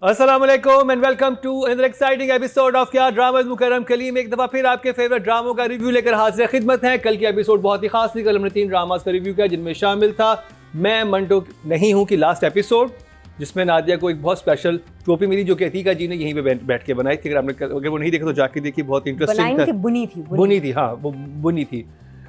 अस्सलाम वालेकुम and welcome to another exciting episode of क्या ड्रामा मुकर्रम कलीम। एक दफ़ा फिर आपके फेवरेट ड्रामों का रिव्यू लेकर हाजिर खिदमत है। कल की एपिसोड बहुत ही खास थी। कल हमने 3 ड्रामास का रिव्यू किया जिनमें शामिल था मैं मंटो नहीं हूँ कि लास्ट एपिसोड, जिसमें नादिया को एक बहुत स्पेशल टोपी मिली जो कि अतीका जी ने यहीं पे बैठ के बनाई थी। अगर वो नहीं देखा तो जाके देखिए, बहुत इंटरेस्टिंग था। बुनी थी, हाँ वो बुनी थी।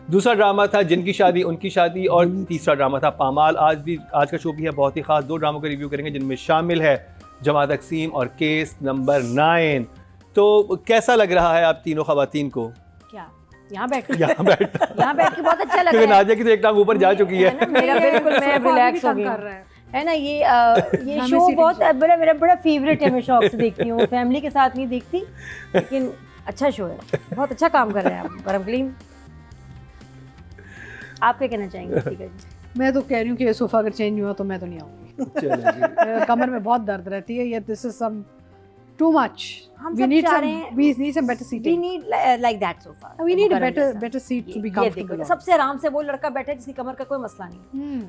दूसरा ड्रामा था जिनकी शादी उनकी शादी, और तीसरा ड्रामा था पामाल। आज का शो भी है बहुत ही खास। 2 ड्रामों का रिव्यू करेंगे जिनमें शामिल है जमा तकसीम और केस नंबर 9। तो कैसा लग रहा है आप तीनों खवातीन को? क्या यहाँ बैठ के यहाँ बैठ के बहुत अच्छा लग रहा है। नादिया की तो एक टांग ऊपर जा चुकी है। मेरा बिल्कुल, मैं रिलैक्स हो गई है ना। ये शो बहुत मेरा फेवरेट है। मैं शौक से देखती हूँ, फैमिली के साथ नहीं देखती, लेकिन अच्छा शो है, बहुत अच्छा काम कर रहे हैं आप परम कलीम। आप क्या कहना चाहेंगे? मैं तो कह रही हूँ कि ये सोफा अगर चेंज हुआ तो मैं तो नहीं आऊँगी। कमर में बहुत दर्द रहती है। ये this is some too much. we need some better seating. We need like that sofa. We need a better seat to be comfortable. सबसे आराम से वो लड़का बैठा है जिसकी कमर का कोई मसला नहीं।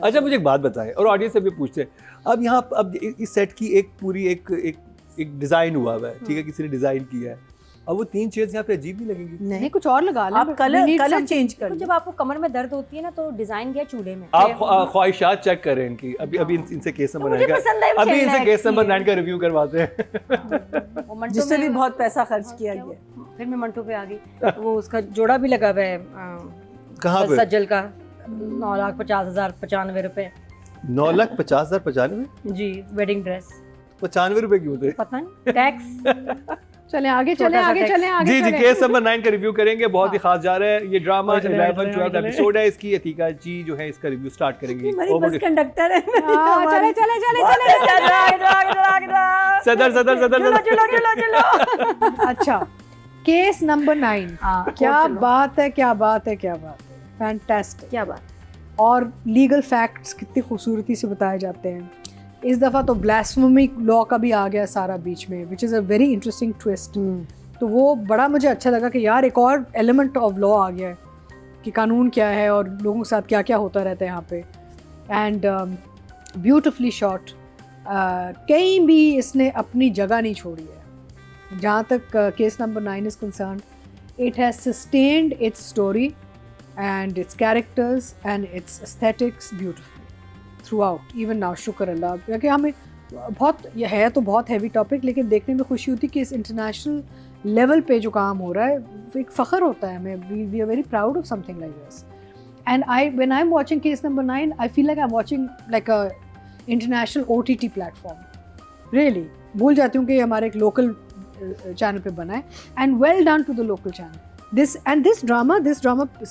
अच्छा मुझे एक बात बताएं, और ऑडियंस से भी पूछते हैं, अब यहाँ अब इस सेट की एक पूरी एक डिजाइन हुआ है, ठीक है, किसी ने डिजाइन किया है। अब वो 3 चेयर्स यहाँ पे अजीब नहीं लगेंगी? नहीं, कुछ और लगा लें। आप कलर चेंज कर लो। जब आपको कमर में दर्द होती है ना तो डिजाइन किया चूल्हे में। आप ख्वाहिशात चेक करें इनकी। अभी इनसे केस नंबर 9 अभी इनसे केस नंबर 9 का रिव्यू करवाते हैं। जिससे भी बहुत पैसा खर्च किया गया। फिर मैं मंटो पे आ गई। वो उसका जोड़ा भी लगा हुआ है कहाँ पे? सज्जल का 9,50,095 रुपए। 9,50,095 जी, वेडिंग ड्रेस 95 रुपए क्यों थे? पता नहीं, टैक्स। चले आगे जी केस नंबर 9 का रिव्यू करेंगे। बहुत ही खास जा रहा है ये ड्रामा। 11-12 एपिसोड है इसकी। अतीका जी जो है इसका रिव्यू स्टार्ट करेंगी। बस कंडक्टर है। सदर अच्छा, केस नंबर 9। क्या बात है फैंटास्टिक, क्या बात। और लीगल फैक्ट्स कितनी खूबसूरती से बताए जाते हैं। इस दफ़ा तो ब्लास्फेमी लॉ का भी आ गया सारा बीच में, which is a very interesting twist. तो वो बड़ा मुझे अच्छा लगा कि यार एक और एलिमेंट ऑफ लॉ आ गया है कि कानून क्या है और लोगों के साथ क्या क्या होता रहता है यहाँ पे। And beautifully shot. कहीं भी इसने अपनी जगह नहीं छोड़ी है जहाँ तक case number 9 is concern. It has sustained it's story and its characters and its aesthetics beautifully throughout even now। शुक्र अल्लाह, क्योंकि हमें बहुत ये है तो बहुत हैवी टॉपिक, लेकिन देखने में खुशी होती कि इस इंटरनेशनल लेवल पे जो काम हो रहा है एक फ़ख्र होता है हमें। We are very proud of something like this. And when I am watching case number 9 I feel like I am watching like a international OTT platform. Really भूल जाती हूँ कि हमारे एक लोकल चैनल पे बना है। And well done to the local channel. This drama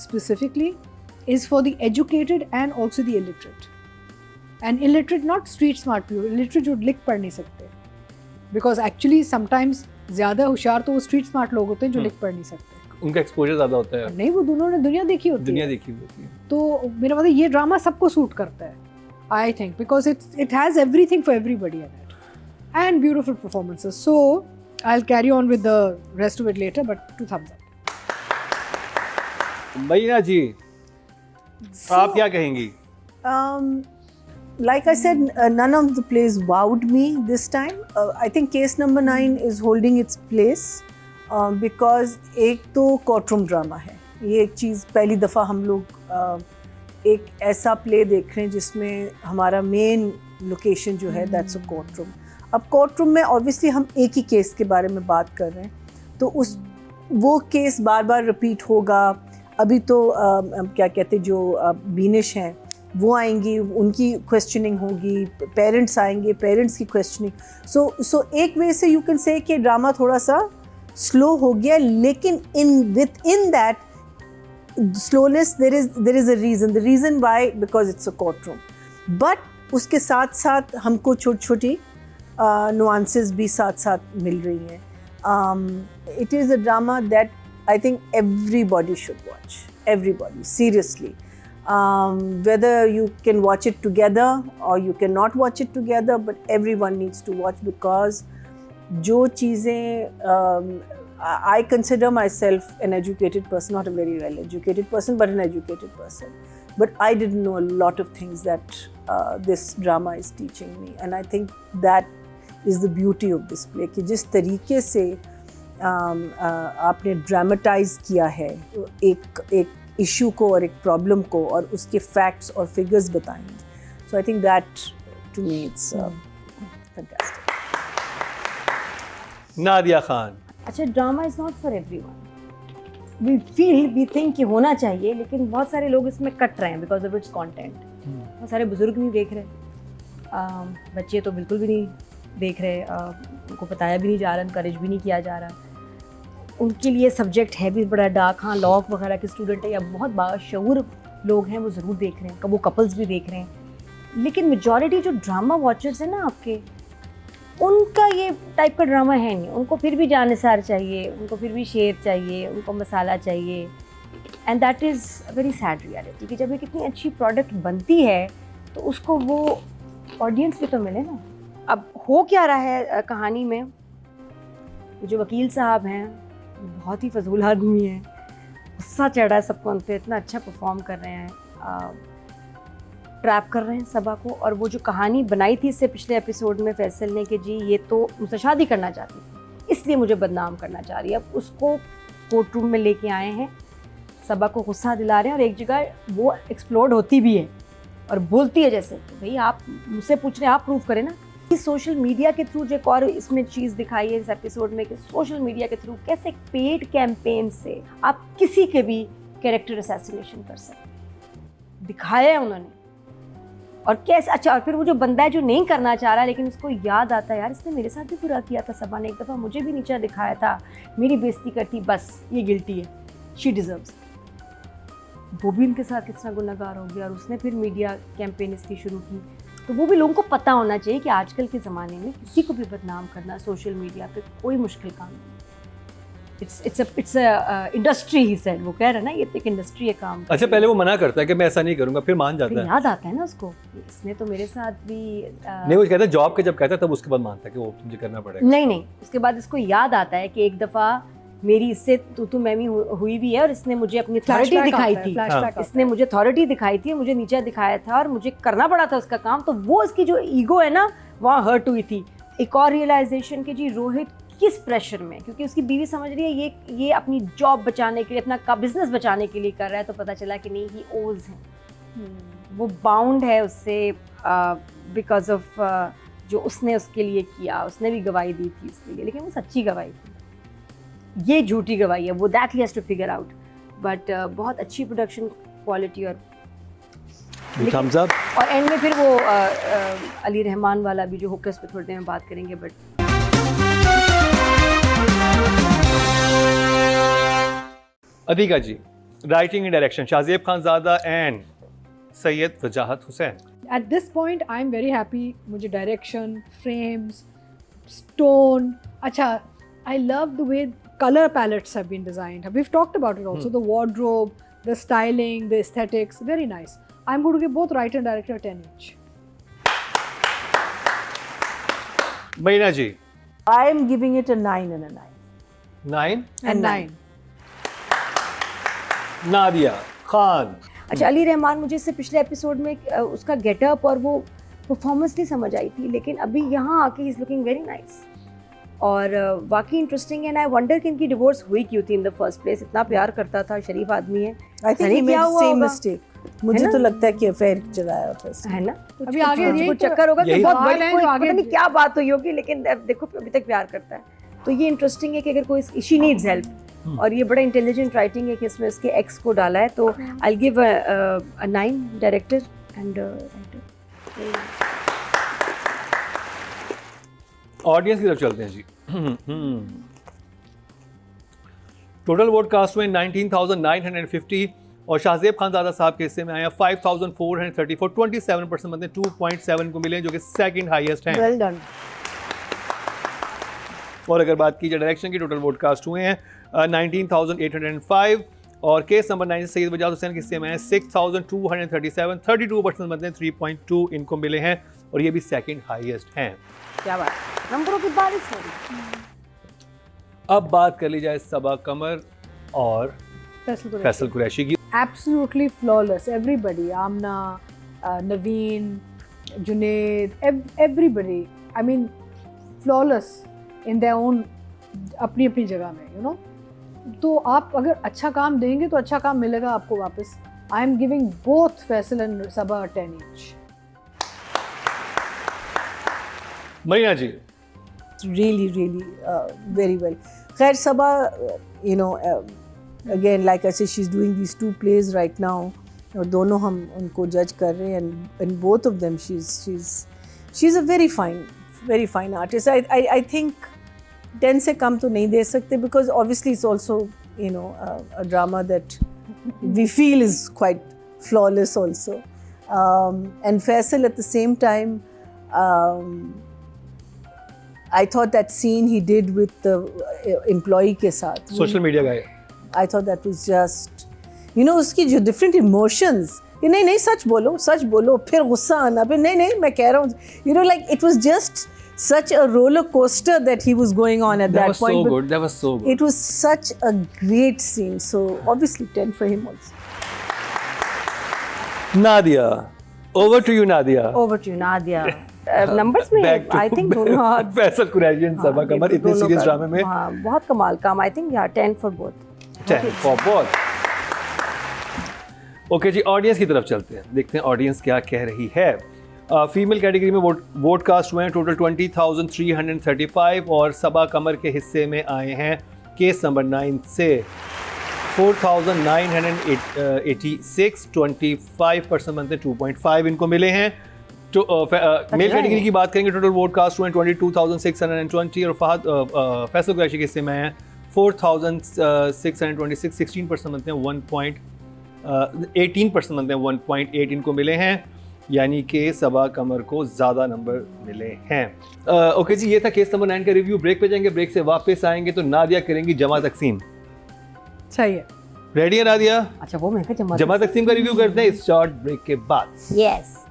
specifically is for the educated and also the illiterate. And illiterate, not street smart people, illiterate जो लिख पढ़ नहीं सकते, because actually sometimes ज़्यादा होशियार तो वो street smart लोग होते हैं जो लिख पढ़ नहीं सकते। उनका एक्सपोजर ज़्यादा होता है। नहीं, वो दोनों ने दुनिया देखी होती है। तो मेरा मतलब ये ड्रामा सबको सूट करता है, I think, because it has everything for everybody in it, and beautiful performances. So I'll carry on with the rest of it later, but 2 thumbs up. मईना जी, आप क्या कहेंगी? Like I said, none of the plays wowed me this time. I think case number 9 is holding its place because एक तो courtroom drama है। ये एक चीज़ पहली दफ़ा हम लोग एक ऐसा प्ले देख रहे हैं जिसमें हमारा मेन लोकेशन जो है that's a courtroom। अब courtroom में obviously हम एक ही केस के बारे में बात कर रहे हैं, तो वो केस बार बार रिपीट होगा। अभी तो क्या कहते जो बीनिश हैं वो आएंगी, उनकी क्वेश्चनिंग होगी, पेरेंट्स आएंगे, पेरेंट्स की क्वेश्चनिंग। सो एक वे से यू कैन से कि ड्रामा थोड़ा सा स्लो हो गया, लेकिन in that slowness there is a reason. The reason why because it's a court room, but उसके साथ साथ हमको छोटी छोटी नुआंसेस भी साथ साथ मिल रही हैं। It is a drama that I think everybody should watch. Everybody, seriously. Whether you can watch it together or you cannot watch it together, but everyone needs to watch because जो चीज़ें I consider myself an educated person, not a very well educated person, but an educated person. but I didn't know a lot of things that this drama is teaching me, and I think that is the beauty of this play कि जिस तरीके से आपने dramatise किया है एक issue को और एक प्रॉब्लम को और उसके फैक्ट्स और फिगर्स बताएंगे. So I think that to me it's fantastic. Nadia Khan. अच्छा, drama is not for everyone. We think कि होना चाहिए, लेकिन बहुत सारे लोग इसमें कट रहे हैं बिकॉज ऑफ इट्स कंटेंट. बहुत सारे बुजुर्ग नहीं देख रहे, बच्चे तो बिल्कुल भी नहीं देख रहे, उनको बताया भी नहीं जा रहा, इनकरेज भी नहीं किया जा रहा. उनके लिए सब्जेक्ट है भी बड़ा डार्क. हाँ, लॉ वगैरह के स्टूडेंट है या बहुत बाशऊर लोग हैं वो ज़रूर देख रहे हैं, वो कपल्स भी देख रहे हैं. लेकिन मेजॉरिटी जो ड्रामा वॉचर्स हैं ना आपके, उनका ये टाइप का ड्रामा है नहीं. उनको फिर भी जानसार चाहिए, उनको फिर भी शेर चाहिए, उनको मसाला चाहिए. And that is very sad reality कि जब एक इतनी अच्छी प्रोडक्ट बनती है तो उसको वो ऑडियंस भी तो मिले ना. अब हो क्या रहा है कहानी में, जो वकील साहब हैं बहुत ही फजूल आदमी हैं, गुस्सा चढ़ रहा है सबको उन पर, इतना अच्छा परफॉर्म कर रहे हैं, ट्रैप कर रहे हैं सबा को. और वो जो कहानी बनाई थी इससे पिछले एपिसोड में फैसल ने कि जी ये तो मुझसे शादी करना चाहती थी इसलिए मुझे बदनाम करना चाह रही है, अब उसको कोर्ट रूम में लेके आए हैं, सबा को गुस्सा दिला रहे हैं. और एक जगह वो एक्सप्लोड होती भी है और बोलती है जैसे कि भाई आप मुझसे पूछ रहे हैं, आप प्रूव करें ना. सोशल मीडिया के थ्रू जो एक और इसमें चीज़ दिखाई है इस एपिसोड में कि सोशल मीडिया के थ्रू कैसे पेड कैंपेन से आप किसी के भी कैरेक्टर असैसिनेशन कर सकते दिखाया है उन्होंने. और कैसे अच्छा, और फिर वो जो बंदा है जो नहीं करना चाह रहा लेकिन उसको याद आता है यार इसने मेरे साथ भी बुरा किया था, सबा ने एक दफ़ा मुझे भी नीचा दिखाया था, मेरी बेइज्जती करती, बस ये गिल्टी है, शी डिज़र्व्स. वो भी उनके साथ कितना गुनहगार हो गया और उसने फिर मीडिया कैंपेन इसकी शुरू की. तो वो भी लोगों को पता होना चाहिए कि आजकल के ज़माने में किसी को भी बदनाम करना सोशल मीडिया पे कोई मुश्किल काम नहीं. It's a industry he said. वो कह रहा है ना ये तो एक इंडस्ट्री है काम. अच्छा, पहले वो मना करता है कि मैं ऐसा नहीं करूंगा, फिर मान जाता है. याद आता है ना उसको, इसने तो मेरे साथ भी नहीं, वो कहता है जॉब के जब कहता है तब उसके बाद मानता है कि वो मुझे करना पड़ेगा. नहीं, उसके बाद इसको याद आता है कि एक दफ़ा मेरी इससे तू मैं भी हुई भी है और इसने मुझे अपनी अथॉरिटी दिखाई थी, इसने मुझे अथॉरिटी दिखाई थी, मुझे नीचा दिखाया था और मुझे करना पड़ा था उसका काम. तो वो इसकी जो ईगो है ना वहाँ हर्ट हुई थी. एक और रियलाइजेशन कि जी रोहित किस प्रेशर में, क्योंकि उसकी बीवी समझ रही है ये अपनी जॉब बचाने के लिए, अपना बिजनेस बचाने के लिए कर रहा है, तो पता चला कि नहीं, ही ओज है, वो बाउंड है उससे बिकॉज ऑफ जो उसने उसके लिए किया. उसने भी गवाही दी थी इसलिए, लेकिन वो सच्ची गवाही थी, ये झूठी गवाही है, वो that he has to figure out. But बहुत अच्छी प्रोडक्शन क्वालिटी और थम्स अप. और एंड में फिर वो अली रहमान वाला भी जो होकस पे थोड़ी देर में बात करेंगे. But Atiqa ji, writing and direction Shahzeb Khanzada and Syed Wajahat Hussain. At this point, I'm very happy. मुझे direction, frames, stone. अच्छा, I love the way color palettes have been designed. We've talked about it also. The wardrobe, the styling, the aesthetics, very nice. I'm going to give both writer and director 10 each. Meena ji. I am giving it a 9 and a 9. 9 And 9. Nadia Khan. अच्छा, अली रहमान मुझे इससे पिछले episode में उसका getup और वो performance नहीं समझ आई थी, लेकिन अभी यहाँ आके he is looking very nice और वाकई इंटरेस्टिंग है. एंड आई वंडर कि इनकी डिवोर्स हुई क्यों थी इन द फर्स्ट प्लेस. इतना प्यार करता था, शरीफ आदमी है. I think he made the same mistake. मुझे तो लगता है कि अफेयर चलाया था है ना. अभी आगे यही कुछ चक्कर होगा कि बहुत बड़ी कोई आगे पता नहीं क्या बात हुई होगी, लेकिन देखो अभी तक प्यार करता है. तो ये इंटरेस्टिंग है कि अगर कोई शी नीड्स हेल्प, और ये बड़ा इंटेलिजेंट राइटिंग है कि इसमें उसके एक्स को डाला है. तो I will give a 9 director and writer. Audience की तरफ चलते हैं जी. टोटल वोट कास्ट हुए 19,950 और शाहजेब खानज़ादा साहब के हिस्से में आया 5,434. 27% मतलब 2.7 को मिले, जो कि सेकंड हाईएस्ट हैं. Well done. और अगर बात की जाए डायरेक्शन की, टोटल वोट कास्ट हुए हैं 19,805 और केस नंबर 9 सैयद वजाहत हुसैन के हिस्से में है 6,237. 32% मतलब 3.2 इनको मिले हैं और ये भी सेकंड हाईएस्ट हैं. क्या बात, नंबरों की बारिश हो रही. अब बात कर ली जाए सबा कमर और फैसल कुरैशी की. absolutely flawless. Everybody, Amna, Naveen, Junaid, everybody. I mean, flawless in their own अपनी अपनी जगह में, you know. तो आप अगर अच्छा काम देंगे तो अच्छा काम मिलेगा आपको वापस. I am giving both Faisal and Sabah a 10 each. Marina ji. Really, really very well. Khair Sabah, you know, again, like I said, she's doing these 2 plays right now. और दोनों हम उनको जज कर रहे हैं, and both of them, she's a very fine artist. I think 10 से कम तो नहीं दे सकते, because obviously it's also, you know, a drama that we feel is quite flawless also. And Faisal at the same time, I thought that scene he did with the employee के साथ, social media guy. I thought that was just, you know, उसकी जो different emotions, कि नहीं सच बोलो, फिर गुस्सा आना, फिर नहीं मैं कह रहा हूँ, you know, like it was just such a roller coaster that he was going on at that point. That was so good. It was such a great scene, so obviously 10 for him also. Nadia, over to you, Nadia. Over to you, Nadia. Numbers में I think दोनों Faisal Qureshi and सबा कमर इतने serious ड्रामे में बहुत कमाल काम. आई think या 10 for both. 10 for both. Okay जी, ऑडियंस की तरफ चलते हैं, देखते हैं ऑडियंस क्या कह रही है. फीमेल कैटेगरी में वोट कास्ट हुए हैं टोटल 20,335 और सबा कमर के हिस्से में आए हैं केस नंबर 9 से 4,986. 25% बनते 2.5 इनको मिले हैं. तो मेल कैटेगरी की बात करेंगे, टोटल वोट कास्ट हुए हैं 22,620 और फैसल कुरैशी के हिस्से में हैं 4,626. 16% बनते हैं 18% बनते हैं 1.8 इनको मिले हैं, यानी कि सबा कमर को ज़्यादा नंबर मिले हैं. ओके जी, ये था केस नंबर 9 का रिव्यू. ब्रेक पे जाएंगे, ब्रेक से वापस आएंगे तो नादिया करेंगी जमा तकसीम. सही है. रेडी है नादिया? अच्छा, वो मैं जमा तकसीम का रिव्यू करते हैं इस शॉर्ट ब्रेक के बाद. यस.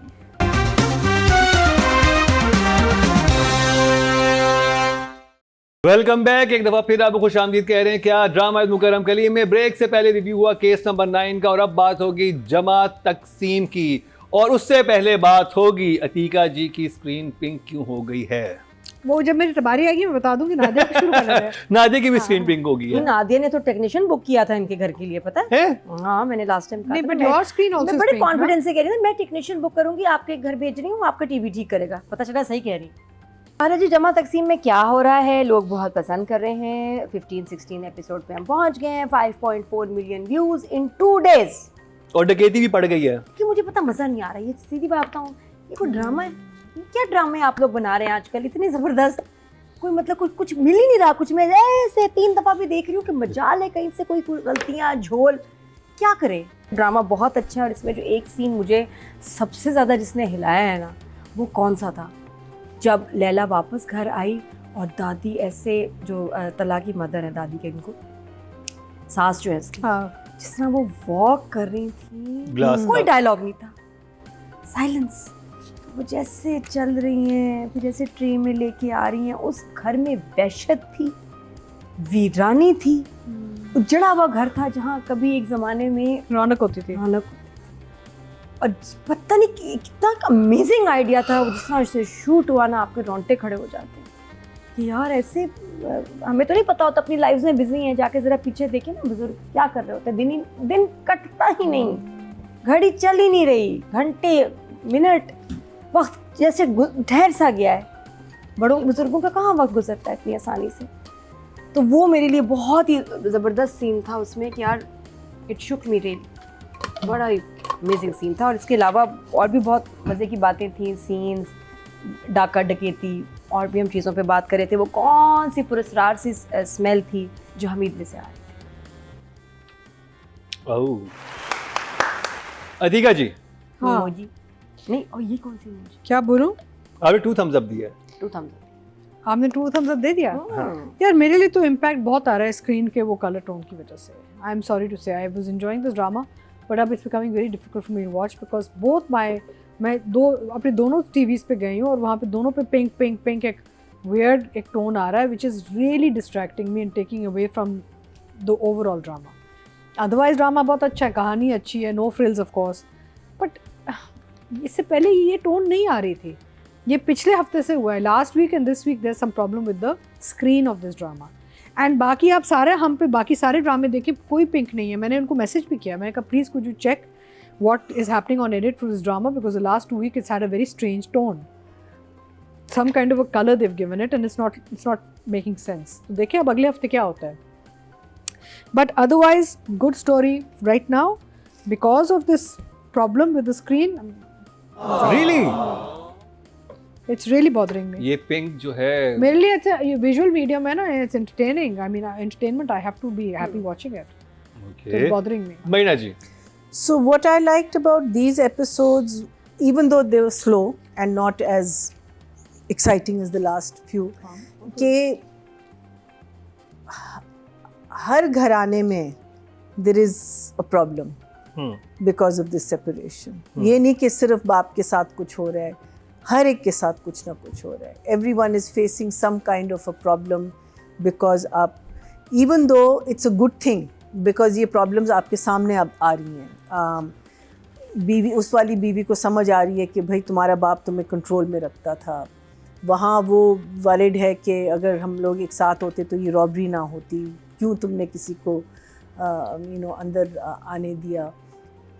Welcome back. एक दफ़ा फिर आपको खुश आमदीद कह रहे हैं क्या ड्रामा मुकरम कलीम में. ब्रेक से पहले रिव्यू हुआ केस नंबर 9 का और अब बात होगी जमा तकसीम की, और उससे पहले बात होगी अतीका जी की स्क्रीन पिंक क्यों हो गई है. वो जब मेरी बारी आएगी मैं बता दूंगी. नादिया को शुरू करना है. नादिया की भी स्क्रीन पिंक हो गई है. नादिया ने तो टेक्नीशियन बुक किया था इनके घर के लिए, पता है? हाँ, मैंने लास्ट टाइम नहीं, बट योर स्क्रीन आल्सो. मैं बड़े कॉन्फिडेंस से कह रही हूँ, मैं टेक्नीशियन बुक करूंगी, आपके घर भेज रही हूँ, आपका टीवी ठीक करेगा. पता चला सही कह रही. अरे जी, जमा तकसीम में क्या हो रहा है, लोग बहुत पसंद कर रहे हैं. 15-16 एपिसोड पे हम पहुंच गए हैं. 5.4 मिलियन व्यूज इन 2 डेज. और डकैती भी पड़ गई है. कि मुझे पता मजा नहीं आ रहा है, ये सीधी बात बताऊं, ये कोई ड्रामा है? ये क्या ड्रामे आप लोग बना रहे हैं आजकल, इतने जबरदस्त. कोई मतलब कुछ मिल ही नहीं रहा. कुछ मैं ऐसे 3 दफा भी देख रही हूँ कि मजाल है, कहीं से कोई गलतियाँ, झोल, क्या करे. ड्रामा बहुत अच्छा है. और इसमें जो एक सीन मुझे सबसे ज्यादा जिसने हिलाया है ना, वो कौन सा था, जब लैला वापस घर आई और दादी ऐसे, जो तलाकी मदर है दादी के, इनको सास जो है इसकी, जिस तरह वो वॉक कर रही थी, कोई डायलॉग नहीं था, साइलेंस. वो जैसे चल रही हैं, फिर जैसे ट्रेन में लेके आ रही हैं. उस घर में वहशत थी, वीरानी थी, उजड़ा हुआ घर था जहाँ कभी एक ज़माने में रौनक होती थी. और पता नहीं कितना अमेजिंग आइडिया था. जिस तरह से शूट हुआ ना, आपके रोंगटे खड़े हो जाते हैं कि यार ऐसे. हमें तो नहीं पता होता, अपनी लाइफ में बिजी हैं, जाके ज़रा पीछे देखें ना बुजुर्ग क्या कर रहे होते हैं. दिन कटता ही नहीं, घड़ी चल ही नहीं रही, घंटे मिनट वक्त जैसे ठहर सा गया है. बड़ों बुजुर्गों का कहाँ वक्त गुजरता है इतनी आसानी से. तो वो मेरे लिए बहुत ही ज़बरदस्त सीन था उसमें कि यार इट शुक मी रियली. बड़ा ही अमेजिंग सीन था. और इसके अलावा और भी बहुत मज़े की बातें थी, सीन्स, डाका डकैती, और भी हम चीज़ों पे बात कर रहे थे. वो कौन सी पुरस्कार सी स्मेल थी जो हमीद में से आ रही थी. अतीका जी. हाँ जी. नहीं, और ये कौन सी इमोजी? क्या बोलूं? आपने 2 thumbs up दिया है. 2 thumbs up. आपने 2 thumbs up दे दिया. यार मेरे लिए तो इम्पैक्ट बहुत आ रहा है स्क्रीन के वो कलर टोन की वजह से. I am sorry to say, I was enjoying this drama, but अब it's becoming very difficult for me to watch, because both मैं अपने दोनों टीवीज पे गई हूँ और वहाँ पे दोनों पे पिंक एक वियर्ड एक टोन आ रहा है, which is really distracting me and taking away from the overall drama. Otherwise drama बहुत अच्छा है, कहानी अच्छी है, no frills of course, but इससे पहले ये टोन नहीं आ रही थी। ये पिछले हफ्ते से हुआ है, last week and this week there some problem with the screen of this drama. And बाकी आप सारे हम पे बाकी सारे ड्रामे देखिए, कोई पिंक नहीं है। मैंने उनको मैसेज भी किया, मैंने कहा please could you check what is happening on edit for this drama, because the last 2 weeks it's had a very strange tone, some kind of a color they've given it and it's not making sense. तो देखिए अब अगले हफ्ते क्या होता है, but otherwise good story right now. Because of this problem with the screen, Really? it's really bothering me. ये pink जो है मेरे लिए अच्छा visual medium है ना, it's entertaining. I mean entertainment, I have to be happy watching it. So okay. it's bothering me. महीना जी So what I liked about these episodes, even though they were slow and not as exciting as the last few, कि हर घराने में there is a problem because of this separation. ये नहीं कि सिर्फ बाप के साथ कुछ हो रहा है, हर एक के साथ कुछ ना कुछ हो रहा है. Everyone is facing some kind of a problem because आप, even though it's a good thing, because ये प्रॉब्लम्स आपके सामने अब आ रही हैं. बीवी, उस वाली बीवी को समझ आ रही है कि भाई तुम्हारा बाप तुम्हें कंट्रोल में रखता था. वहाँ वो वैलिड है कि अगर हम लोग एक साथ होते तो ये रॉबरी ना होती, क्यों तुमने किसी को अंदर आने दिया.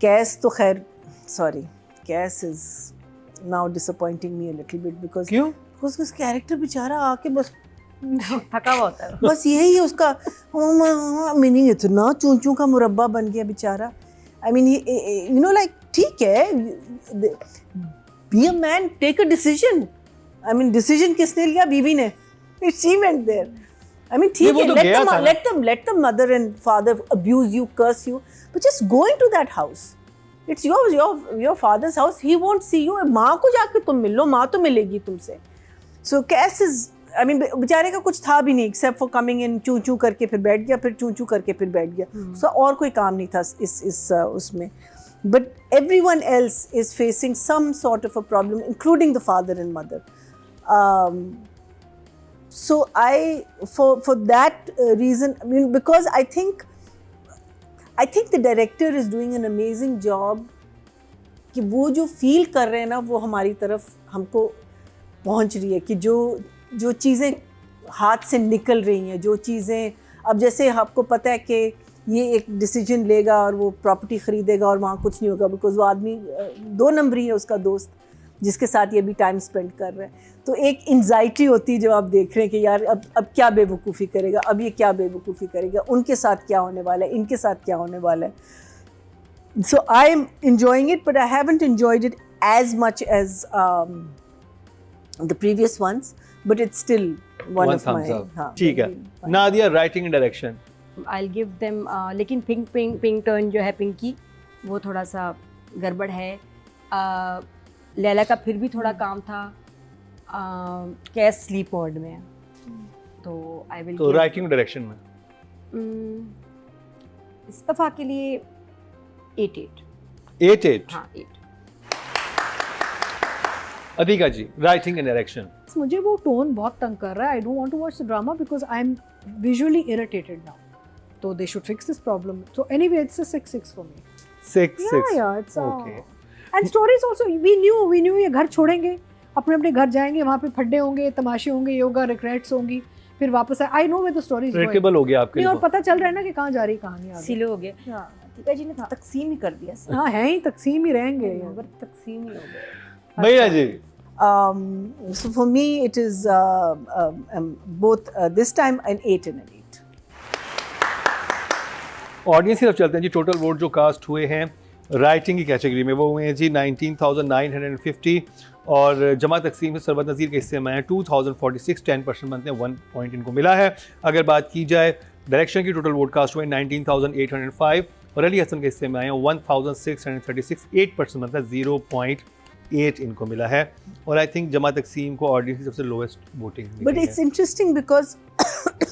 कैस तो खैर, sorry, case is now disappointing me a little bit because क्यों? बिकॉज उस कैरेक्टर बेचारा आके बस थका हुआ होता है बस यही है उसका मीनिंग. इतना चूं चूं का मुरब्बा बन गया बेचारा. I mean you know like ठीक है, be a man, take a decision. I mean decision किसने लिया? बीवी ने. She went there. I mean ठीक है, let the mother and father abuse you, curse you, but just go into that house. It's your father's house. He won't see you. माँ को जाके तुम मिल लो, माँ तो मिलेगी तुमसे. So Cass is, I mean, बेचारे का कुछ था भी नहीं except for coming in, चूं चूं करके फिर बैठ गया, फिर चूं चूं करके फिर बैठ गया. So और कोई काम नहीं था इस उसमें. But everyone else is facing some sort of a problem, including the father and mother. So for that reason, I mean, because I think the director is doing an amazing job कि वो जो feel कर रहे हैं ना, वो हमारी तरफ हमको पहुंच रही है. कि जो चीज़ें हाथ से निकल रही हैं, जो चीज़ें अब जैसे आपको पता है कि ये एक डिसीजन लेगा और वो प्रॉपर्टी ख़रीदेगा और वहाँ कुछ नहीं होगा, बिकॉज वो आदमी 2 नंबरी है उसका दोस्त जिसके साथ ये भी टाइम स्पेंड कर रहे हैं. तो एक एंजाइटी होती है जब आप देख रहे हैं कि यार अब क्या बेवकूफ़ी करेगा, अब ये क्या बेवकूफ़ी करेगा, उनके साथ क्या होने वाला है, इनके साथ क्या होने वाला है. So I am enjoying it, but I haven't enjoyed it as much as the previous ones, but it's still one of my. हाँ, ठीक है. Nadia, writing and direction. I'll give them लेकिन पिंक टर्न जो है पिंकी, वो थोड़ा सा गड़बड़ है. लैला का फिर भी थोड़ा काम था. कैस स्लीप मोड में है, तो आई विल. तो राइटिंग डायरेक्शन में इस दफ़ा के लिए 8. 8. हाँ 8. अधिका जी, राइटिंग एंड डायरेक्शन. मुझे वो टोन बहुत तंग कर रहा है. I don't want to watch the drama because I am visually irritated now. So they should fix this problem. So anyway, it's a 6 for me. 6. Yeah, it's Okay. And stories also, we knew ये घर छोड़ेंगे, अपने घर जाएंगे, वहाँ पे फड्डे होंगे, तमाशे होंगे, योगा रिग्रेट्स होंगी, फिर वापस आए. I know where the story is going. Predictable हो गया आपके लिए. और पता चल रहा है ना कि कहाँ जा रही कहानी आगे. सिलो हो गया. टीका जी ने तकसीम ही कर दिया. हाँ है ही, तकसीम ही रहेंगे. तकसीम ही हो गया. भैया जी. So for me it is both this time an 8 and an 8. Audience की तरफ चलते हैं जी. टोटल वोट जो कास्ट हुए हैं राइटिंग की कैटेगरी में वो हुए हैं जी 19,950 और जमा तकसीम में सरबत नज़ीर के हिस्से में है 2,046. 10% बनते हैं, 1 पॉइंट इनको मिला है. अगर बात की जाए डायरेक्शन की, टोटल वोट कास्ट हुए 19,805 और अली हसन के हिस्से में आए हैं 1,636. 8% बनता है, 0.8 इनको मिला है. और आई थिंक जमा तकसीम को ऑडियंस की सबसे lowest voting. But it's interesting because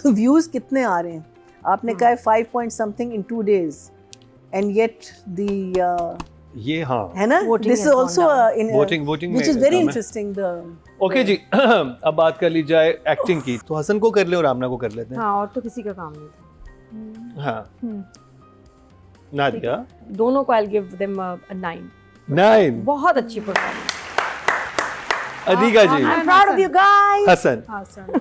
views कितने आ रहे हैं. आपने कहा 5 point something in 2 days and yet the ये हाँ है ना, this is also in voting which is very interesting. the okay ji. अब बात कर ली जाए एक्टिंग की, तो हसन को कर ले और आमना को कर लेते हैं. हाँ, और तो किसी का काम नहीं था. हाँ नादिया दोनों को आई गिव देम अ 9. 9. बहुत अच्छी performance. Atiqa ji, I'm proud of you guys. Hassan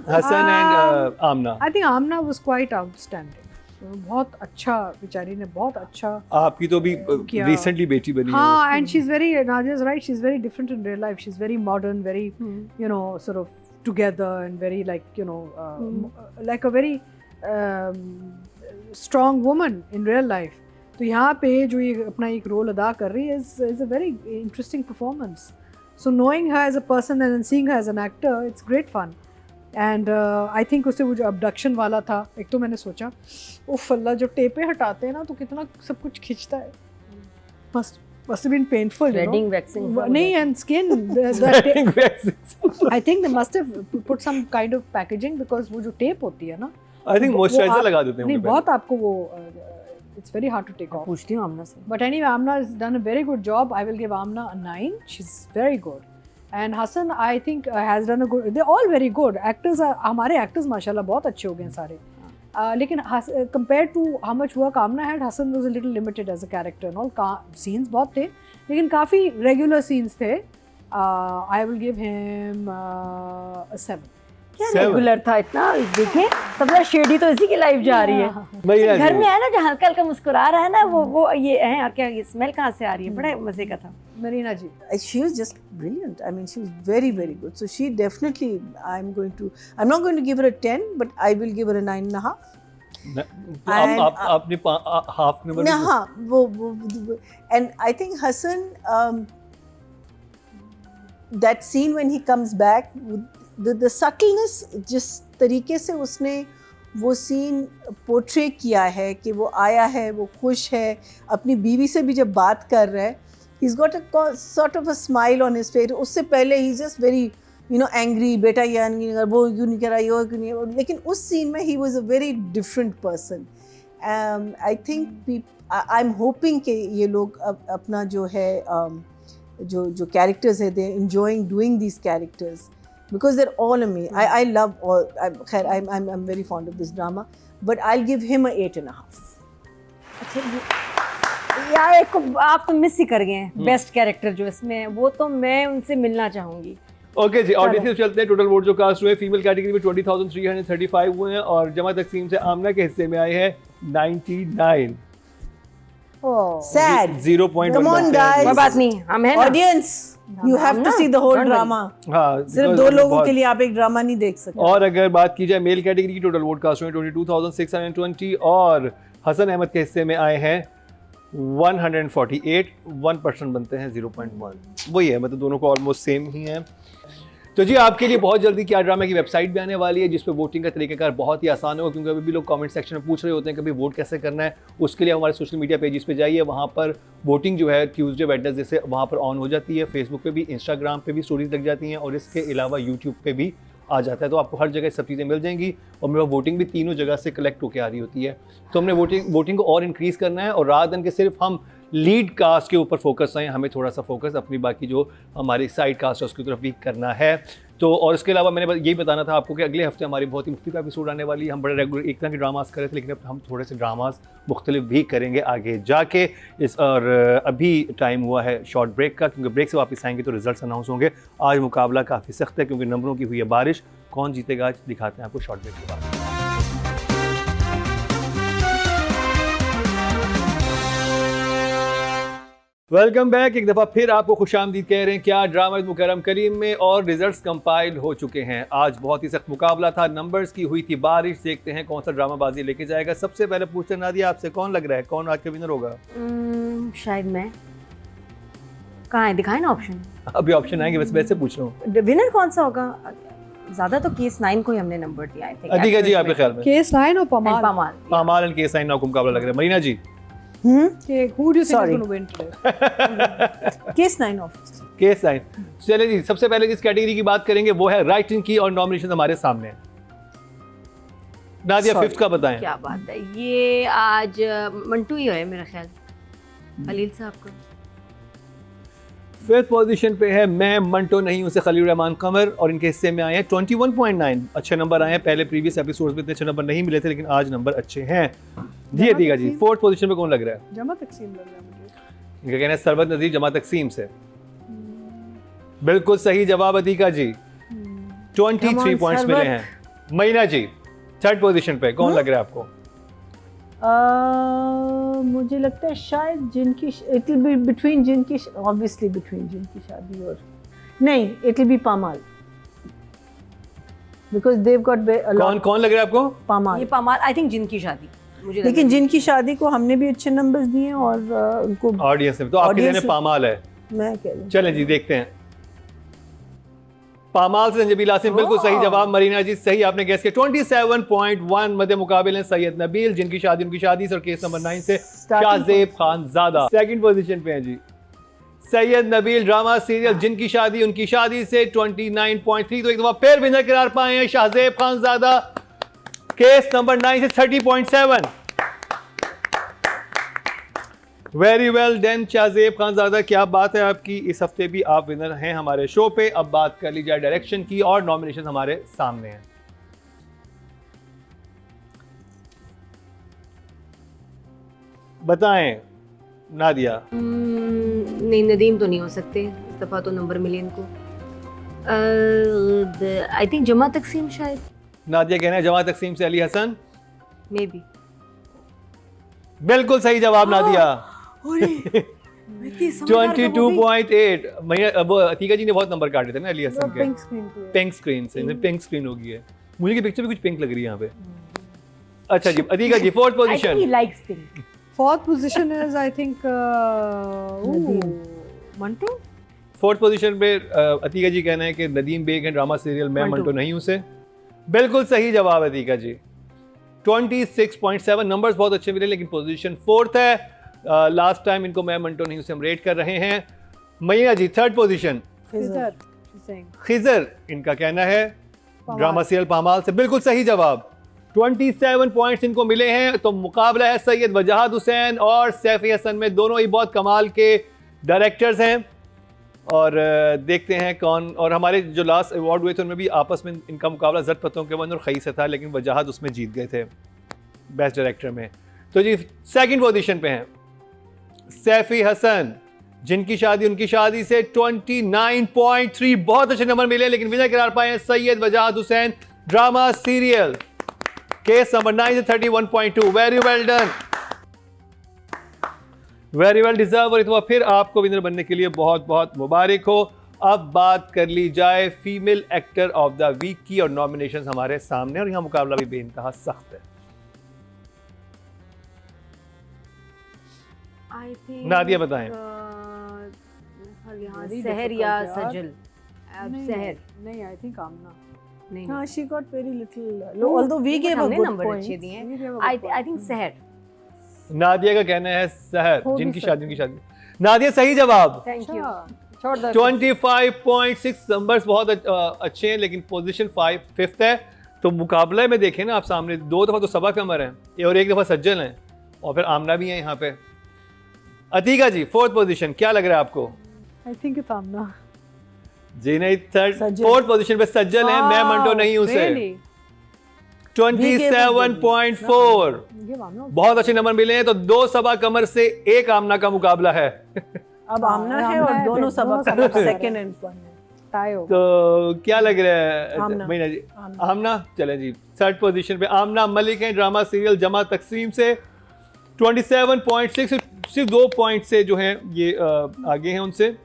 Hassan. And Amna. I think Amna was quite outstanding. बहुत अच्छा, बेचारी ने बहुत अच्छा आपकी तो भी किया। रिसेंटली बेटी बनी है. हाँ, and she's very, Nadia's right, she's very different in real life. She's very modern, very, you know, sort of together and very like, you know, like a very strong woman in real life. तो यहाँ पे जो ये अपना एक role अदा कर रही है is a very interesting performance. So knowing her as a person and then seeing her as an actor, it's great fun. And I think उससे वो जो अबडक्शन वाला था, एक तो मैंने सोचा उफ अल्लाह, जो टेपे हटाते हैं ना तो कितना सब कुछ खींचता है. must have been painful, you know. Threading, waxing. नहीं, and skin. I think they must have put some kind of packaging because वो जो टेप होती है ना, आई थिंक मॉइस्चराइजर लगा देते हैं नहीं उनके बहुत आपको वो it's very hard to take off. पूछती हूँ आमना से. But anyway, Amna has done a very good job. I will give Amna a 9. She's very good. And Hassan, I think has done a good. They're all very good actors. हमारे actors माशाल्लाह बहुत अच्छे हो गए हैं सारे. लेकिन compared to how much work Amna had, Hassan was a little limited as a character and all. Scenes बहुत थे, लेकिन काफ़ी regular scenes थे. I will give him a 7. क्या रेगुलर था इतना? देखें, सबसे शेडी तो इसी की लाइफ जा रही है. घर में है ना जो हल्का हल्का मुस्कुरा रहा है ना, वो ये है. और क्या ये स्मेल कहाँ से आ रही है? बड़ा मजे का था. Marina ji, she was just brilliant. I mean, she was very, very good. So she definitely, I'm not going to give her a 10, but I will give her a 9.5. आपने हाफ नंबर. हाँ, वो and I think Hassan, that scene when he comes back, the subtleness, जिस तरीके से उसने वो scene portray किया है कि वो आया है, वो खुश है, अपनी बीवी से भी जब बात कर रहा है, he's got a sort of a smile on his face. उससे पहले he's just very, you know, angry, बेटा ये नहीं कर, वो क्यों नहीं करा, ये क्यों नहीं. लेकिन उस सीन में he was a very different person. I think I'm hoping कि ये लोग अपना जो है जो characters है, they're enjoying doing these characters. Because they're all amazing. I love all. I'm very fond of this drama, but I'll give him a 8.5. अच्छा यार, एक आप तो मिस ही कर गए हैं बेस्ट कैरेक्टर जो इसमें है, वो तो मैं उनसे मिलना चाहूंगी. ओके जी, ऑडियंस चलते हैं. टोटल वोट जो कास्ट हुए फीमेल कैटेगरी में 20,335 हुए हैं और जमा तकसीम से आमना के हिस्से में आए हैं 99. Sad. 0.1. Come on, guys. कोई बात नहीं, हम हैं ना. Audience, you have to see the whole drama. हाँ, सिर्फ 2 लोगों के लिए आप एक ड्रामा नहीं देख सकते. और अगर बात की जाए मेल कैटेगरी की, टोटल वोट कास्ट हुए 22,620 और हसन अहमद के हिस्से में आए हैं 148. 1% बनते हैं 0.1. वही है, मतलब दोनों को ऑलमोस्ट सेम ही है. तो जी, आपके लिए बहुत जल्दी क्या ड्रामा की वेबसाइट भी आने वाली है जिस पे वोटिंग का तरीकाकार बहुत ही आसान होगा, क्योंकि अभी भी लोग कमेंट सेक्शन में पूछ रहे होते हैं कि भाई वोट कैसे करना है. उसके लिए हमारे सोशल मीडिया पेजेस पे जाइए, वहाँ पर वोटिंग जो है ट्यूसडे वेडनेसडे से वहाँ पर ऑन हो जाती है. फेसबुक पे भी, इंस्टाग्राम पे भी स्टोरीज लग जाती हैं और इसके अलावा यूट्यूब पे भी आ जाता है. तो आपको हर जगह सब चीज़ें मिल जाएंगी और मेरा वोटिंग भी तीनों जगह से कलेक्ट होकर आ रही होती है. तो हमने वोटिंग को और इंक्रीज़ करना है और रात दिन के सिर्फ हम लीड कास्ट के ऊपर फोकस आए, हमें थोड़ा सा फोकस अपनी बाकी जो हमारी साइड कास्ट है उसकी तरफ भी करना है. तो और इसके अलावा मैंने यही बताना था आपको कि अगले हफ्ते हमारी बहुत ही मुख्तलिफ एपिसोड आने वाली है. हम बड़े रेगुलर एक तरह के ड्रामास कर रहे थे, लेकिन अब हम थोड़े से ड्रामास मुख्तलिफ भी करेंगे आगे जाके. और अभी टाइम हुआ है शॉर्ट ब्रेक का, क्योंकि ब्रेक से वापस आएंगे तो रिजल्ट्स अनाउंस होंगे. आज मुकाबला काफ़ी सख्त है क्योंकि नंबरों की हुई है बारिश. कौन जीतेगा आज दिखाते हैं आपको शॉर्ट ब्रेक के बाद. Welcome back. एक दफ़ा फिर आपको खुशामदीद कह रहे हैं क्या ड्रामा मुकरम करीम में, और रिजल्ट्स कंपाइल हो चुके हैं. आज बहुत ही सख्त मुकाबला था, नंबर्स की हुई थी बारिश. देखते हैं कौन सा ड्रामाबाजी लेके जाएगा. सबसे पहले पूछते नादिया आपसे, कौन लग रहा है कौन आज का विनर होगा? शायद मैं. कहाँ है, दिखाए ना ऑप्शन. अभी ऑप्शन आएंगे, बस वैसे पूछ रहा हूँ. विनर कौन सा होगा? ज्यादा तो केस 9 को ही हमने नंबर दिया. आई थिंक अधिका जी आपके ख्याल में? केस 9 और पमाल. पमाल एंड केस 9 का मुकाबला लग रहा है. मरीना जी, who do you think is going to win today? Case 9 of. Case 9. चलिए जी, सबसे पहले जिस कैटेगरी की बात करेंगे वो है राइटिंग की, और नॉमिनेशन हमारे सामने है. नादिया फिफ्थ का बताएं. क्या बात है, ये आज मंटू ही है मेरा ख्याल, खलील साहब का. फिफ्थ पोजीशन पे है मैं मंटो नहीं हूं से खलील रहमान कमर, और इनके हिस्से में आए हैं 21.9. अच्छे नंबर आए हैं. पहले प्रीवियस एपिसोड्स में इतने अच्छे नंबर नहीं मिले थे, लेकिन आज नंबर अच्छे हैं. जी अतीका जी, फोर्थ पोजीशन पे कौन लग रहा है? जमा तकसीम लग रहा है मुझे। इनका कहना है सरबत नज़ीर जमा तकसीम से। बिल्कुल सही जवाब अतीका जी, 23 पॉइंट्स मिले हैं। महीना जी थर्ड पोजीशन पे कौन लग रहा है आपको? मुझे लगता है शायद जिनकी इट विल बी बिटवीन जिनकी, ऑब्वियसली बिटवीन जिनकी शादी और नहीं, इट विल बी पामाल बिकॉज देव गॉट कौन लग रहा है आपको? पामाल। ये पामाल आई थिंक जिनकी शादी मुझे लग लेकिन रहा है। जिनकी शादी को हमने भी अच्छे नंबर्स दिए हैं और उनको ऑडियंस में तो आपके Audience कहने पामाल है। मैं कह रही हूँ चलें जी देखते हैं। पामाल से संजबील आसिम बिल्कुल सही जवाब। मरीना जी सही आपने गेस किया। 27.1 मध्य मुकाबले हैं सैयद नबील जिनकी शादी उनकी शादी से, और केस नंबर 9 से शाहजेब खानजादा सेकंड पोजीशन पे हैं जी। सैयद नबील ड्रामा सीरियल जिनकी शादी उनकी शादी से 29.3, तो एक दफा फिर विनर करार पाए हैं शाहजेब खानजादा केस नंबर 9 से 30.7। Very well done Shahzeb Khanzada, क्या बात है आपकी। इस हफ्ते भी आप विनर हैं हमारे शो पे। अब बात कर ली जाए डायरेक्शन की, और नॉमिनेशन हमारे सामने हैं। बताएं नादिया। नहीं, नदीम तो नहीं हो सकते, इस दफा तो नंबर मिले इनको। आई थिंक जमा तकसीम शायद, नादिया कहना है जमा तकसीम से अली हसन। May be. बिल्कुल सही जवाब नादिया। 22.8। वो अतीका जी ने बहुत नंबर काटे थे ना अली हसन के। पिंक स्क्रीन पे पिंक स्क्रीन से, पिंक स्क्रीन हो गई है। मुझे की पिक्चर भी कुछ पिंक लग रही है यहाँ पे। अच्छा जी Atiqa ji fourth I think ही position. Likes pink. Fourth position is I think Mantu. Fourth position पे अतीका जी कहना है कि नदीम बेग है ड्रामा सीरियल मैं मंटो नहीं हूं से। बिल्कुल सही जवाब अतीका जी। 26.7 नंबर्स बहुत अच्छे मिले, लेकिन पोजीशन फोर्थ है। लास्ट टाइम इनको मैं मंटो नहीं हूं से हम रेट कर रहे हैं। मैया जी third position. Khizar, she's saying. Khizar इनका कहना है ड्रामा सीरियल पामाल से। बिल्कुल सही जवाब। 27 पॉइंट्स इनको मिले हैं। तो मुकाबला है सैयद वजाहत हुसैन और सैफी हसन में। दोनों ही बहुत कमाल के डायरेक्टर्स हैं, और देखते हैं कौन। और हमारे जो लास्ट अवार्ड हुए थे उनमें भी आपस में इनका मुकाबला जट पतों के बंद और खई से था, लेकिन वजाहत उसमें जीत गए थे बेस्ट डायरेक्टर में। तो जी सेकंड पोजीशन पे हैं सैफी हसन जिनकी शादी उनकी शादी से 29.3 बहुत अच्छे नंबर मिले, लेकिन विनर करार पाए हैं Syed Wajahat Hussain drama serial case number 9 से 31.2। Very well done, very well deserve. और इतना फिर आपको विनर बनने के लिए बहुत बहुत मुबारक हो। अब बात कर ली जाए female actor of the week की, और नॉमिनेशंस हमारे सामने, और यहाँ मुकाबला भी बेइंतहा सख्त है। आई थिंक नादिया बताएं। सहर या सजल। अब सहर नहीं, I think Amna. नहीं, हाँ, she got very little although we gave a हमने good नंबर point. अच्छे दिए We gave a हैं। good आई थिंक सहर। नादिया का कहना है सहर हो भी जिनकी सकता शादी उनकी शादी। नादिया सही जवाब। Thank you. अच्छा, छोड़ दो। 25.6 नंबर्स बहुत अच्छे हैं, लेकिन पोजीशन 5th है। तो मुकाबले में देखें ना आप सामने, 2 दफ़ा तो सबा कमर है और 1 दफ़ा सज्जल हैं, और फिर आमना भी है यहाँ पे। अतीका जी फोर्थ पोजीशन क्या लग रहा है आपको? I think it's Amna. जी नहीं, सज्जल। फोर्थ पोजीशन पे सज्जल है। मैं मंटो नहीं हूं से। Really? 27.4 Give Amna. बहुत अच्छे नंबर मिले हैं। तो 2 सबा कमर से 1 आमना का मुकाबला है। अब आमना है आमना और है, दोनों फिर सबक दोनों सबक सेकंड एंड वन है। Tie होगा. तो क्या लग रहा है आमना। मीना जी? आमना। चलें जी थर्ड पोजीशन पे आमना मलिक हैं ड्रामा सीरियल जमा तकसीम से। 27.6 सिर्फ 2 पॉइंट से जो हैं ये आगे हैं उनसे।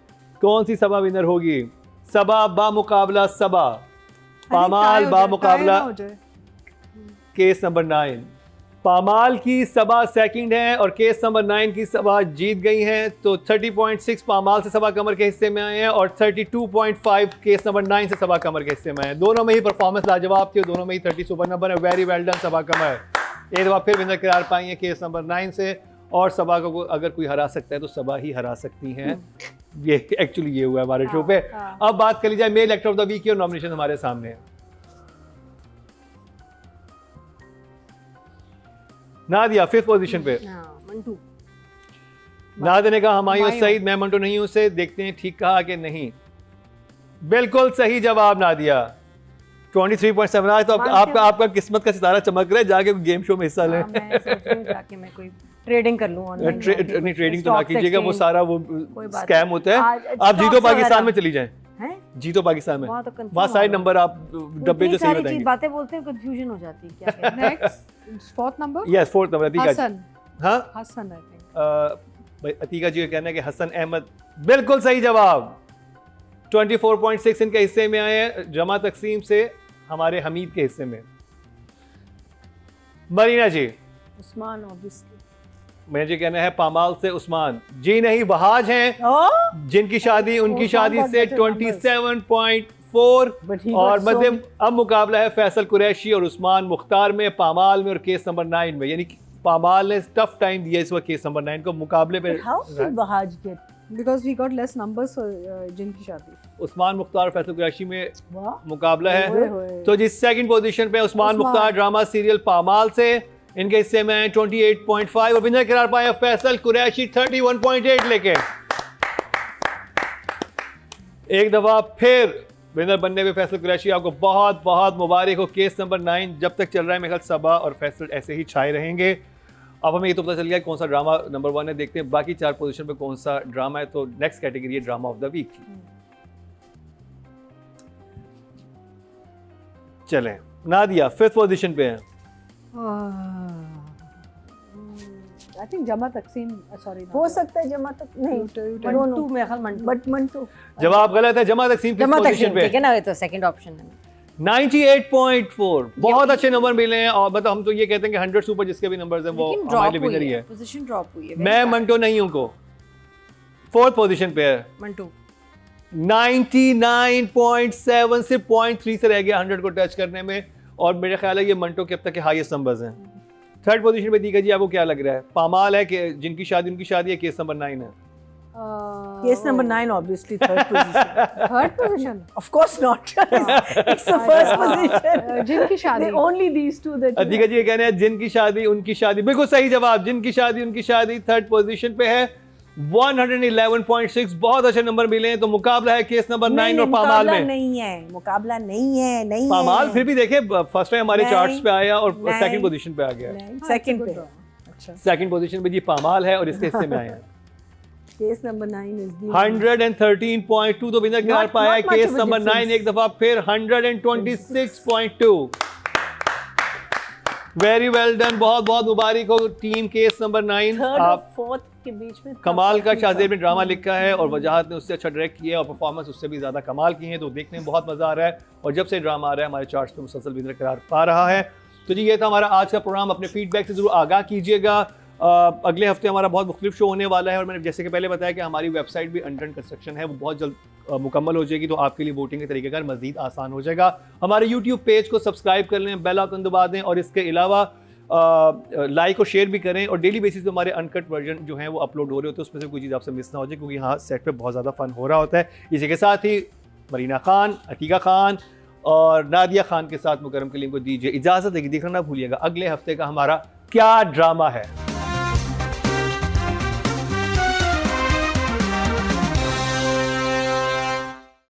कौन सी सबा विनर होगी? सबा बा मुकाबला सबा, पामाल बा मुकाबला केस नंबर 9। पामाल की सबा सेकंड है और केस नंबर 9 की सबा जीत गई हैं। तो 30.6 पामाल से सबा कमर के हिस्से में आए हैं, और 32.5 केस नंबर 9 से सबा कमर के हिस्से में आए हैं। दोनों में ही परफॉर्मेंस लाजवाब थी, दोनों में ही 30 सुपर नंबर है। वेरी वेल डन सबा कमर। एक दफा फिर विनर करार पाई है केस नंबर 9 से, और सबा को अगर कोई हरा सकता है तो सबा ही हरा सकती हैं। ये एक्चुअली ये हुआ है हमारे शो पे। अब बात कर ली जाए male actor of the week की, और नॉमिनेशन हमारे सामने है। नादिया फिफ्थ पोजीशन पे। मंटू। नादिया ने कहा हमायूं सईद मैं मंटो नहीं हूं से। देखते हैं ठीक कहा कि नहीं। बिल्कुल सही जवाब नादिया। 23.7 आज तो आपका किस्मत का सितारा चमक रहा है, जाके गेम शो में हिस्सा लें। मैं सोच रही हूँ जाके मैं कोई ट्रेडिंग कर लूँ ऑनलाइन। नहीं ट्रेडिंग तो ना कीजिएगा, वो सारा वो बात स्कैम होता है। आप जीतो पाकिस्तान में चली जाएं, जीतो पाकिस्तान में, वहाँ सारे नंबर आप डब्बे जो सही बताएंगे। बातें बोलते हैं कंफ्यूजन हो जाती है क्या। Next fourth number, yes fourth number Atiqa. Hasan. हाँ हसन आई थिंक भाई अतीका जी का कहना है कि हसन अहमद, बिल्कुल सही जवाब। 24.6 इनके हिस्से में आए हैं, जमा तकसीम से हमारे हमीद के हिस्से में। मरीना जी, उस्मान ऑब्वियसली। मेरा जी कहना है पामाल से उस्मान जी नहीं, वहाज हैं जिनकी शादी उनकी शादी से 27.4 और मतलब अब मुकाबला है फैसल कुरैशी और उस्मान मुख्तार में, पामाल में और केस नंबर 9 में। यानी पामाल ने टफ टाइम दिया इस वक्त केस नंबर 9 को मुकाबले पे। How did Bahaj get? because we got less numbers for जिनकी शादी। उस्मान मुख्तार और फैसल कुरैशी में वाह। मुकाबला है। होए। तो जिस सेकंड पोजीशन पे उस्मान मुख्तार ड्रामा सीरियल पामाल से, इनके हिस्से में 28.5 और विनर करार पाए फैसल कुरैशी 31.8 लेके। एक दफा फिर विनर बनने पे फैसल कुरैशी आपको बहुत बहुत मुबारक हो। केस नंबर 9 जब तक चल रहा है मेरे ख्याल सबा और फैसल ऐसे ही छाए रहेंगे। अब हमें ये तो पता चल गया कौन सा ड्रामा नंबर 1 है, देखते हैं बाकी 4 पोजीशन पे कौन सा ड्रामा है। तो नेक्स्ट कैटेगरी है ड्रामा ऑफ द वीक की। चलें, नादिया 5th पोजीशन पे है। आई थिंक जमा तकसीम, सॉरी हो सकता है जमा तक नहीं, मंटू मेरे ख्याल मंटू, बट मंटू। जवाब गलत है, जमा तकसीम 5th पोजीशन पे ठीक है ना, ये तो सेकंड ऑप्शन है। 98.4 बहुत अच्छे नंबर मिले हैं। और मतलब हम तो ये कहते हैं कि 100 सुपर जिसके भी नंबर्स हैं वो हमारे लिए विनर ही है। पोजीशन ड्रॉप हुई है। मैं मंटो नहीं हूं को 4th पोजीशन पे है मंटू 99.7, सिर्फ 0.3 से रह गया 100 को टच करने में। और मेरा ख्याल है ये मंटो के अब तक के हाईएस्ट नंबर्स हैं। 3rd पोजीशन पे दीका जी आपको क्या लग रहा है? पामाल है कि जिनकी शादी उनकी शादी है, केस नंबर 9 है। Case number 9 obviously third position. Third position, Of course not. It's the first position. जिनकी शादी। Only these two that. अदीका जी ये कहने हैं जिनकी शादी उनकी शादी, बिल्कुल सही जवाब। जिनकी शादी उनकी शादी 3rd पोजीशन पे है 111.6, बहुत अच्छे नंबर मिले हैं। तो मुकाबला है केस नंबर 9 और पामाल में। नहीं है, मुकाबला नहीं है, नहीं पामाल है। फिर भी देखे फर्स्ट टाइम हमारे नहीं, चार्ट्स पे आया और नहीं, सेकंड पोजीशन पे आ गया। सेकंड पे। अच्छा, सेकंड पोजीशन पे जी पामाल है और इसके हिस्से में आए हैं। Case number 9 is the 113.2 तो विनर करार पाया है। not much case of a number 9 difference. एक दफा फिर 126.2। वेरी वेल डन, बहुत बहुत मुबारक हो टीम केस नंबर 9। third और आप fourth के बीच में कमाल का शाहजेब ने ड्रामा लिखा है और वजाहत ने उससे अच्छा डायरेक्ट किया है और परफॉर्मेंस उससे भी ज़्यादा कमाल की है। तो देखने में बहुत मज़ा आ रहा है और जब से ड्रामा आ रहा है हमारे चार्ट्स पे मुसलसल विनर करार पा रहा है। तो जी ये था हमारा आज का प्रोग्राम। अपने फीडबैक से ज़रूर आगाह कीजिएगा। अगले हफ्ते हमारा बहुत मुख्तलिफ शो होने वाला है और मैंने जैसे कि पहले बताया कि हमारी वेबसाइट भी अंडर कंस्ट्रक्शन है, वो बहुत जल्द मुकम्मल हो जाएगी। तो आपके लिए वोटिंग के तरीक़ेकार मज़ीद आसान हो जाएगा। हमारे यूट्यूब पेज को सब्सक्राइब कर लें, बेल आइकन दबा दें और इसके अलावा लाइक और शेयर भी करें। और डेली बेसिस पे हमारे अनकट वर्जन जो हैं वो अपलोड हो रहे होते हैं, उसमें से कोई चीज़ आपसे मिस ना हो जाए, क्योंकि यहाँ सेट पे बहुत ज़्यादा फन हो रहा होता है। इसी के साथ ही मरीना खान, अतीका खान और नादिया खान के साथ मुकरम कलीम को दीजिए इजाज़त। देखना ना भूलिएगा अगले हफ्ते का हमारा क्या ड्रामा है।